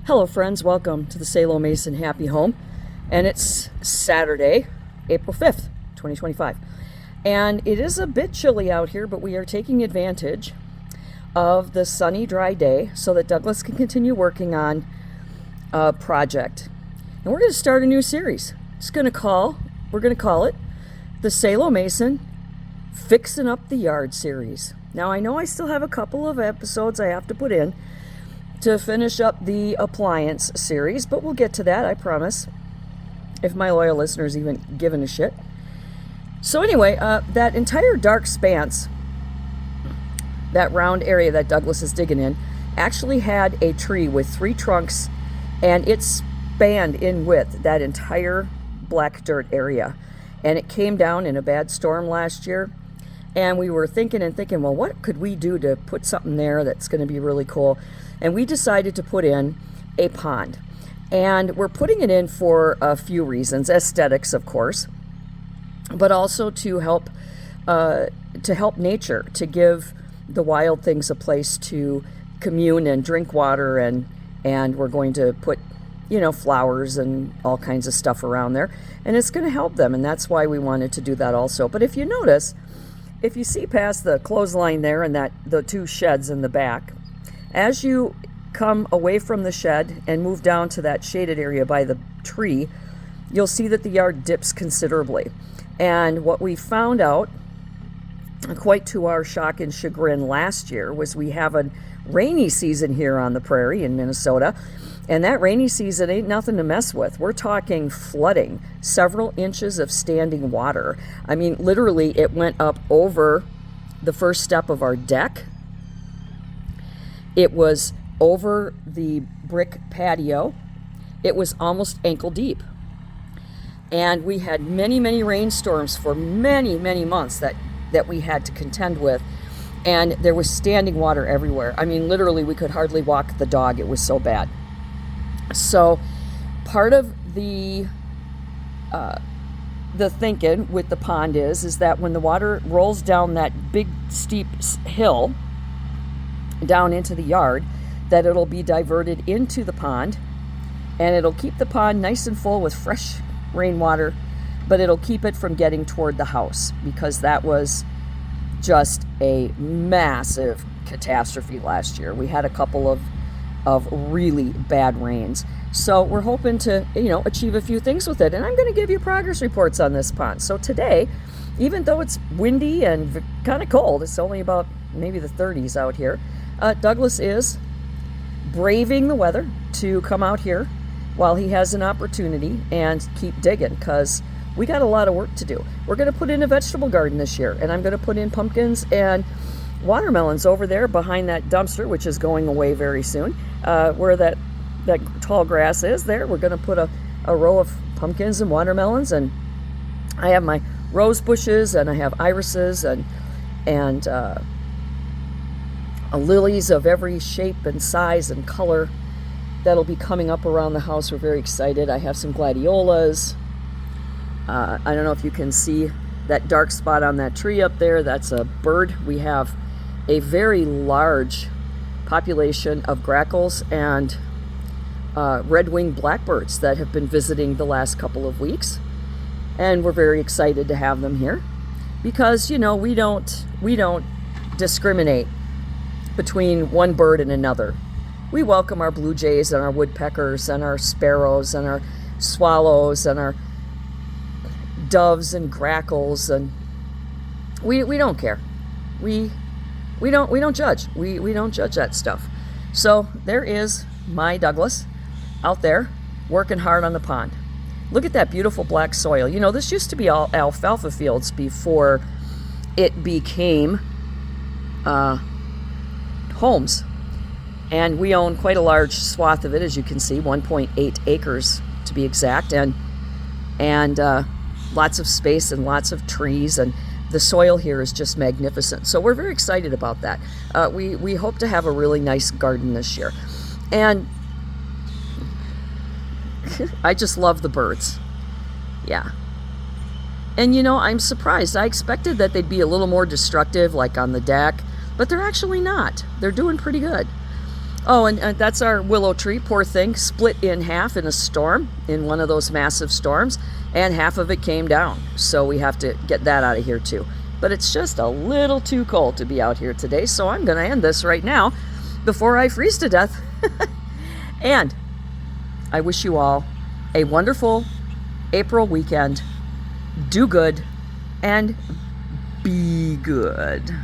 Hello friends, welcome to the Salo Mason Happy Home, and it's Saturday, April 5th, 2025, and it is a bit chilly out here, but we are taking advantage of the sunny, dry day so that Douglas can continue working on a project. And we're going to start a new series. We're going to call it the Salo Mason Fixin' Up the Yard series. Now I know I still have a couple of episodes I have to put in to finish up the appliance series, but we'll get to that, I promise, if my loyal listeners even given a shit. So anyway, that entire dark expanse, that round area that Douglas is digging in, actually had a tree with 3 trunks, and it spanned in width that entire black dirt area. And it came down in a bad storm last year, and we were thinking, well, what could we do to put something there that's going to be really cool? And we decided to put in a pond. And we're putting it in for a few reasons. Aesthetics, of course, but also to help nature, to give the wild things a place to commune and drink water, and we're going to put, flowers and all kinds of stuff around there, and it's going to help them, and that's why we wanted to do that also. But if you notice, if you see past the clothesline there and the 2 sheds in the back, as you come away from the shed and move down to that shaded area by the tree, you'll see that the yard dips considerably. And what we found out, quite to our shock and chagrin last year, was we have a rainy season here on the prairie in Minnesota, and that rainy season ain't nothing to mess with. We're talking flooding, several inches of standing water. I mean, literally, it went up over the first step of our deck. It was over the brick patio. It was almost ankle deep. And we had many, many rainstorms for many, many months that we had to contend with. And there was standing water everywhere. I mean, literally, we could hardly walk the dog. It was so bad. So part of the thinking with the pond is that when the water rolls down that big steep hill down into the yard, that it'll be diverted into the pond, and it'll keep the pond nice and full with fresh rainwater, but it'll keep it from getting toward the house, because that was just a massive catastrophe last year. We had a couple of really bad rains. So we're hoping to, achieve a few things with it. And I'm going to give you progress reports on this pond. So today, even though it's windy and kind of cold, it's only about maybe the 30s out here, Douglas is braving the weather to come out here while he has an opportunity and keep digging, because we got a lot of work to do. We're going to put in a vegetable garden this year, and I'm going to put in pumpkins and watermelons over there behind that dumpster, which is going away very soon, where that tall grass is there. We're going to put a row of pumpkins and watermelons, and I have my rose bushes, and I have irises and lilies of every shape and size and color that'll be coming up around the house. We're very excited. I have some gladiolas. I don't know if you can see that dark spot on that tree up there. That's a bird. We have a very large population of grackles and red-winged blackbirds that have been visiting the last couple of weeks, and we're very excited to have them here, because we don't discriminate between one bird and another. We welcome our blue jays and our woodpeckers and our sparrows and our swallows and our doves and grackles, and we don't care. We don't judge. We don't judge that stuff. So there is my Douglas out there working hard on the pond. Look at that beautiful black soil. This used to be all alfalfa fields before it became homes. And we own quite a large swath of it, as you can see, 1.8 acres to be exact, and lots of space and lots of trees, and the soil here is just magnificent. So we're very excited about that. We hope to have a really nice garden this year. And I just love the birds. Yeah. And I'm surprised. I expected that they'd be a little more destructive, like on the deck, but they're actually not. They're doing pretty good. Oh, and that's our willow tree, poor thing, split in half in a storm, in one of those massive storms, and half of it came down. So we have to get that out of here too. But it's just a little too cold to be out here today, so I'm going to end this right now before I freeze to death. And I wish you all a wonderful April weekend. Do good and be good.